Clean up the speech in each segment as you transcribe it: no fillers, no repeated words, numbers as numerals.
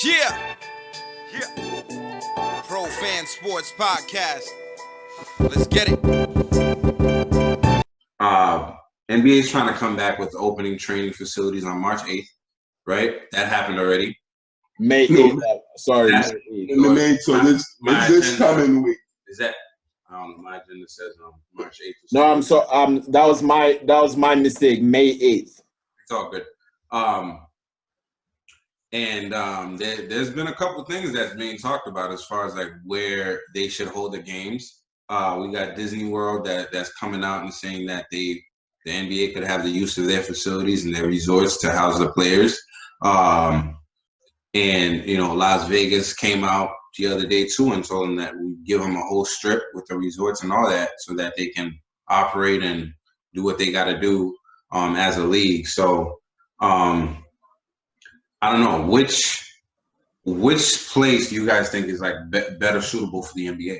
Yeah. Pro Fan Sports Podcast. Let's get it. NBA is trying to come back with opening training facilities on March 8th, right? That happened already. May 8th. Sorry, May 8th. In the May, so this coming week. Is that? I don't know. My agenda says March 8th. No, I'm sorry. That was my mistake. May 8th. It's all good. There's been a couple things that's being talked about as far as like where they should hold the games. We got Disney World that's coming out and saying that the NBA could have the use of their facilities and their resorts to house the players. Las Vegas came out the other day too and told them that we give them a whole strip with the resorts and all that so that they can operate and do what they got to do as a league. So I don't know which place do you guys think is like better suitable for the NBA?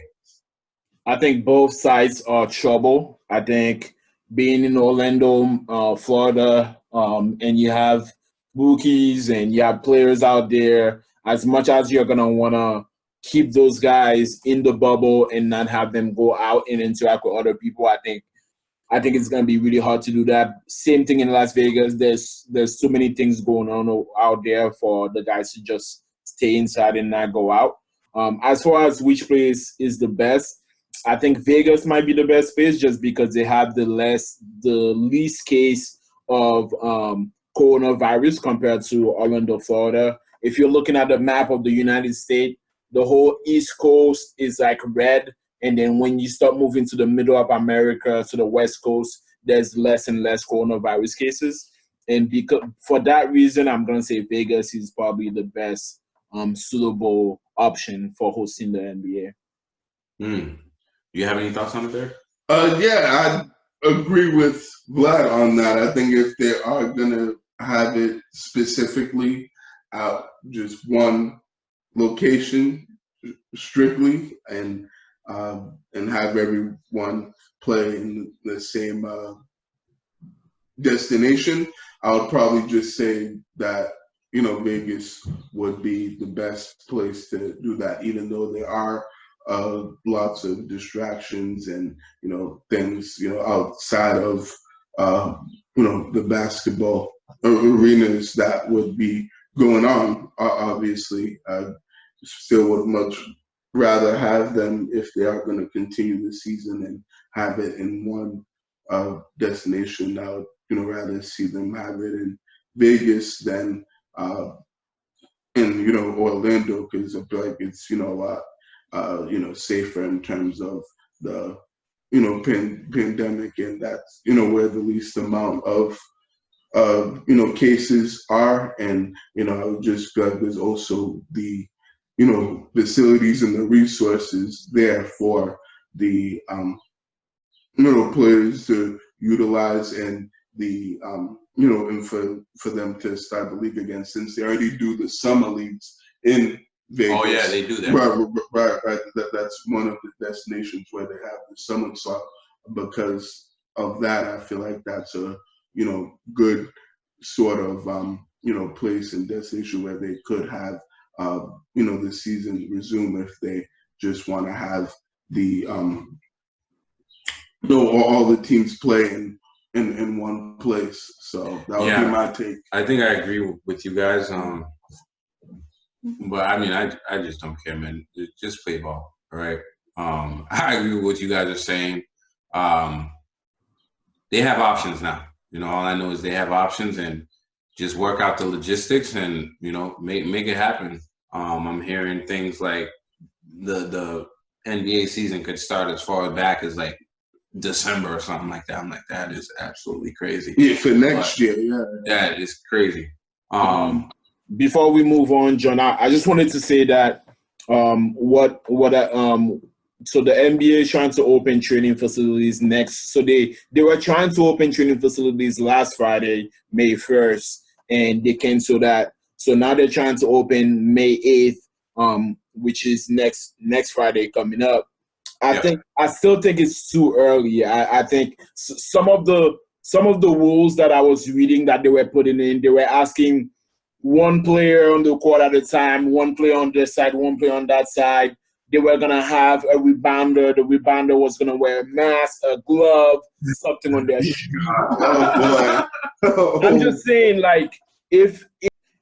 I think both sides are trouble. I think being in Orlando, Florida, and you have rookies and you have players out there, as much as you're going to want to keep those guys in the bubble and not have them go out and interact with other people, I think it's going to be really hard to do that. Same thing in Las Vegas. There's too many things going on out there for the guys to just stay inside and not go out. As far as which place is the best, I think Vegas might be the best place just because they have the least case of coronavirus compared to Orlando, Florida. If you're looking at the map of the United States, the whole East Coast is like red. And then when you start moving to the middle of America, to the West Coast, there's less and less coronavirus cases. And for that reason, I'm going to say Vegas is probably the best suitable option for hosting the NBA. Do you have any thoughts on it there? Yeah, I agree with Vlad on that. I think if they are going to have it specifically out just one location strictly and have everyone play in the same destination, I would probably just say that, Vegas would be the best place to do that, even though there are lots of distractions and, things, outside of, the basketball arenas that would be going on, obviously. I still would much rather have them, if they are going to continue the season and have it in one destination. I would, rather see them have it in Vegas than in, Orlando, because I feel like it's, a lot, safer in terms of the, pandemic, and that's, where the least amount of, cases are. And, I would just feel like there's also the, facilities and the resources there for the, players to utilize, and the, and for them to start the league again, since they already do the summer leagues in Vegas. Oh yeah, they do that. Right. That's one of the destinations where they have the summer. So because of that, I feel like that's a, good sort of, place and destination where they could have, the season resume if they just want to have the, all the teams play in one place. So that would be my take. I think I agree with you guys. But I mean, I just don't care, man. Just play ball, all right? I agree with what you guys are saying. They have options now. All I know is they have options, and just work out the logistics and, make it happen. I'm hearing things like the NBA season could start as far back as like December or something like that. I'm like, that is absolutely crazy. Yeah, for next year, yeah. That is crazy. Before we move on, John, I just wanted to say that so the NBA is trying to open training facilities next. So they were trying to open training facilities last Friday, May 1st, and they canceled that. So now they're trying to open May 8th, which is next Friday coming up. I still think it's too early. I think some of the rules that I was reading that they were putting in, they were asking one player on the court at a time, one player on this side, one player on that side. They were going to have a rebounder. The rebounder was going to wear a mask, a glove, something on their shoe. Oh, boy. I'm just saying, like, if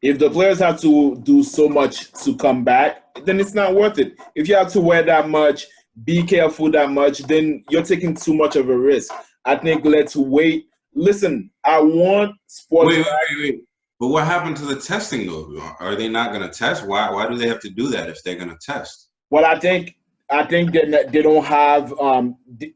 the players have to do so much to come back, then it's not worth it. If you have to wear that much, be careful that much, then you're taking too much of a risk. I think let's wait. Listen, I want sports. Wait. But what happened to the testing, though? Are they not going to test? Why do they have to do that if they're going to test? Well, I think that they don't have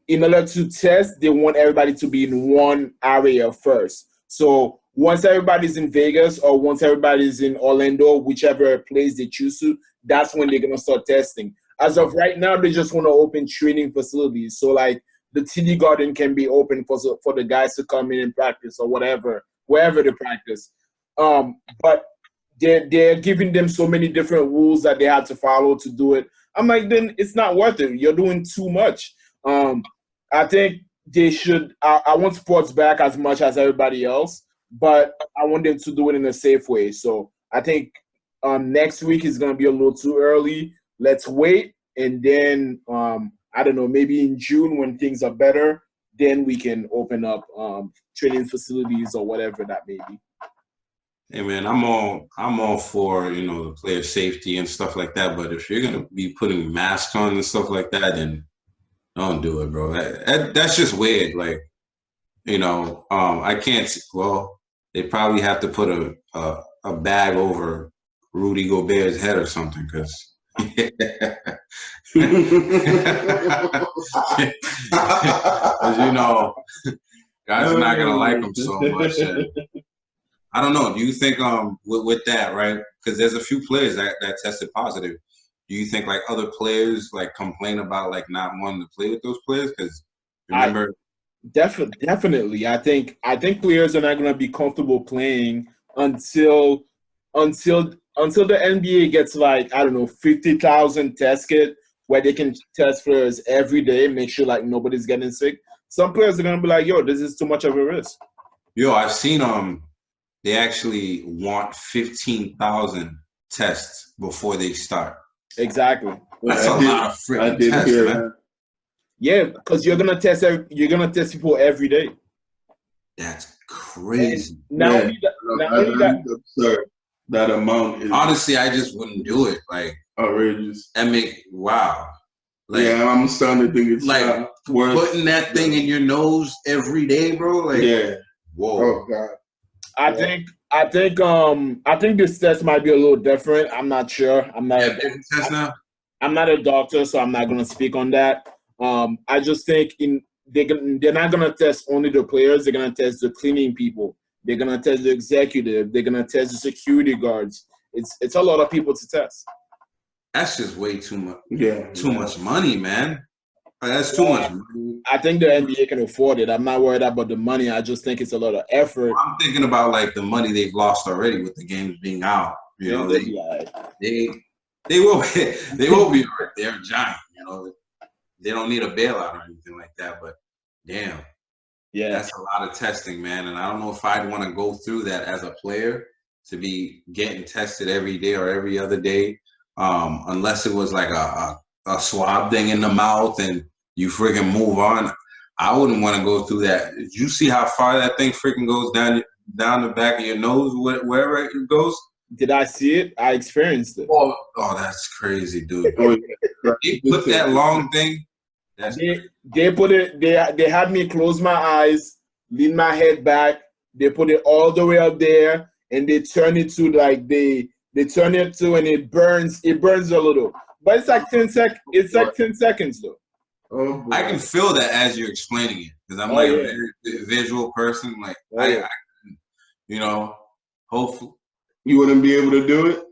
in order to test, they want everybody to be in one area first. So once everybody's in Vegas or once everybody's in Orlando, whichever place they choose to, that's when they're gonna start testing. As of right now, they just want to open training facilities. So like the TD Garden can be open for the guys to come in and practice or whatever, wherever they practice. But they're giving them so many different rules that they have to follow to do it. I'm like, then it's not worth it. You're doing too much. I think they should. I want sports back as much as everybody else, but I want them to do it in a safe way. So I think next week is going to be a little too early. Let's wait, and then I don't know, maybe in June when things are better, then we can open up training facilities or whatever that may be. Hey man, I'm all for, the player safety and stuff like that. But if you're gonna be putting masks on and stuff like that, then don't do it, bro. That's just weird. Like, I can't. Well, they probably have to put a bag over Rudy Gobert's head or something, because guys are not gonna like him so much. I don't know. Do you think with that, right? Because there's a few players that tested positive. Do you think like other players like complain about like not wanting to play with those players? Because remember, definitely, I think players are not going to be comfortable playing until the NBA gets like, I don't know, 50,000 test kit where they can test players every day, make sure like nobody's getting sick. Some players are going to be like, yo, this is too much of a risk. Yo, I've seen they actually want 15,000 tests before they start. Exactly. That's a lot of freaking tests, man. Yeah, because you're gonna test people every day. That's crazy. Now, That's absurd. That amount is honestly, I just wouldn't do it. Like outrageous. Wow. Like, yeah, I'm starting to think it's like worth putting that thing in your nose every day, bro. Like, yeah. Whoa. Oh God. I think this test might be a little different. I'm not sure. I'm not a doctor, so I'm not going to speak on that. I just think they're not going to test only the players. They're going to test the cleaning people. They're going to test the executive. They're going to test the security guards. It's a lot of people to test. That's just way too much. Yeah. Too much money, man. That's too much money. I think the NBA can afford it. I'm not worried about the money. I just think it's a lot of effort. I'm thinking about like the money they've lost already with the games being out. They will be right. They're giant. They don't need a bailout or anything like that. But damn, yeah, that's a lot of testing, man. And I don't know if I'd want to go through that as a player, to be getting tested every day or every other day, unless it was like a swab thing in the mouth and you freaking move on. I wouldn't want to go through that. Did you see how far that thing freaking goes down the back of your nose, wherever it goes? Did I see it? I experienced it. Oh, that's crazy, dude. They put that long thing. They put it. They had me close my eyes, lean my head back. They put it all the way up there, and they turn it to like they turn it to, and it burns. It burns a little, but it's like 10 It's like 10 seconds though. Oh, I can feel that as you're explaining it, because I'm a very visual person. Like I hopefully you wouldn't be able to do it.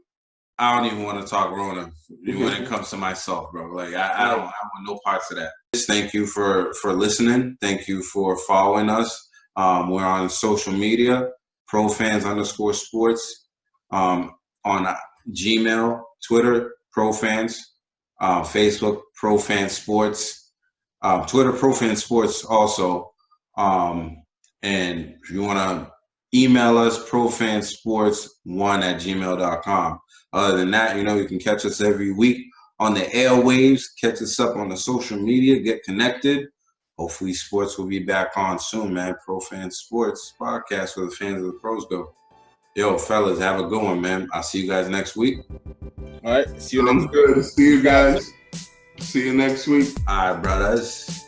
I don't even want to talk Rona when it comes to myself, bro. Like I want no parts of that. Just thank you for listening. Thank you for following us. We're on social media, profans_sports, on Gmail, Twitter, profans, Facebook, profansports, Twitter, profansports also. And if you want to email us profansports1@gmail.com. Other than that, you can catch us every week on the airwaves, catch us up on the social media, get connected. Hopefully sports will be back on soon, man. Profan Sports Podcast where the fans of the pros go. Yo, fellas, have a good one, man. I'll see you guys next week. All right. See you I'm next good. See you guys. See you next week. All right, brothers.